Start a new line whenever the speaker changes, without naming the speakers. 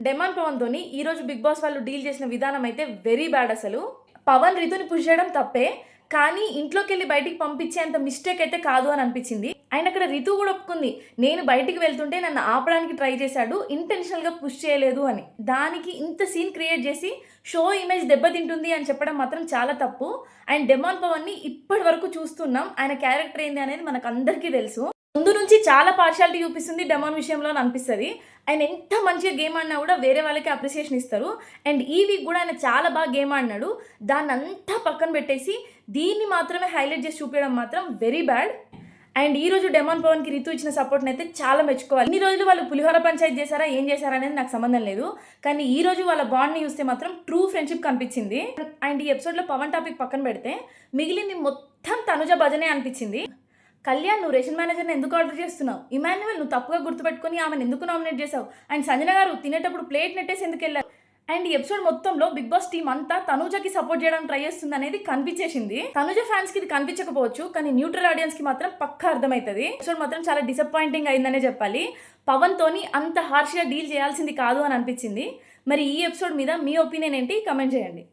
Demon పవన్‌తోని ఈరోజు 'big boss' వాళ్ళు deal చేసిన విధానం అయితే వెరీ బ్యాడ్ అసలు. పవన్ రితుని పుష్ చేయడం తప్పే. కానీ ఇంట్లోకెళ్ళి బయటికి పంపించేంత మిస్టేక్ అయితే కాదు అని అనిపించింది. అండ్ అక్కడ రితు కూడా ఒప్పుకుంది. నేను బయటికి వెళ్తుంటే నన్ను ఆపడానికి ట్రై చేశాడు. ఇంటెన్షనల్‌గా పుష్ చేయలేదు అని. దానికి ఇంత సీన్ క్రియేట్ చేసి షో ఇమేజ్ దెబ్బతింటుంది అని చెప్పడం మాత్రం చాలా తప్పు. అండ్ డెమాన్ పవన్‌ని ఇప్పటి వరకు చూస్తున్నాం. ఆయన క్యారెక్టర్ ఏంది అనేది మనకందరికీ తెలుసు. ముందు నుంచి చాలా పార్షియాలిటీ చూపిస్తుంది డెమాన్ విషయంలో అని అనిపిస్తది. ఆయన ఎంత మంచిగా గేమ్ ఆడినా కూడా వేరే వాళ్ళకి అప్రిసియేషన్ ఇస్తారు. అండ్ ఈ వీక్ కూడా ఆయన చాలా బాగా గేమ్ ఆడినాడు. దాన్నంతా పక్కన పెట్టేసి దీన్ని మాత్రమే హైలైట్ చేసి చూపించడం మాత్రం వెరీ బ్యాడ్. అండ్ ఈ రోజు డెమాన్ పవన్‌కి రితు ఇచ్చిన సపోర్ట్‌ని అయితే చాలా మెచ్చుకోవాలి. ఇన్ని రోజులు వాళ్ళు పులిహోర పంచాయతీ చేశారా, ఏం చేశారా అనేది నాకు సంబంధం లేదు. కానీ ఈ రోజు వాళ్ళ బాండ్‌ని చూస్తే మాత్రం ట్రూ ఫ్రెండ్‌షిప్ కనిపించింది. అండ్ ఈ ఎపిసోడ్‌లో పవన్ టాపిక్ పక్కన పెడితే మిగిలింది మొత్తం తనుజ భజనే అనిపించింది. కళ్యాణ్, నువ్వు రేషన్ మేనేజర్ని ఎందుకు ఆర్డర్ చేస్తున్నావు? ఇమాన్యువల్, నువ్వు తప్పుగా గుర్తుపెట్టుకొని ఆమెను ఎందుకు నామినేట్ చేసావు? అండ్ సంజన గారు తినేటప్పుడు ప్లేట్ నెట్టేసి ఎందుకు వెళ్ళారు? అండ్ ఈ ఎపిసోడ్ మొత్తంలో బిగ్ బాస్ టీం అంతా తనుజకి సపోర్ట్ చేయడానికి ట్రై చేస్తుంది అనేది కనిపించేసింది. తనుజ ఫ్యాన్స్ కి ఇది కనిపించకపోవచ్చు, కానీ న్యూట్రల్ ఆడియన్స్ కి మాత్రం పక్కా అర్థమవుతుంది. ఎపిసోడ్ మాత్రం చాలా డిసప్పాయింటింగ్ అయిందనే చెప్పాలి. పవన్ తోని అంత హార్ష్గా డీల్ చేయాల్సింది కాదు అని అనిపించింది. మరి ఈ ఎపిసోడ్ మీద మీ ఒపీనియన్ ఏంటి? కమెంట్ చేయండి.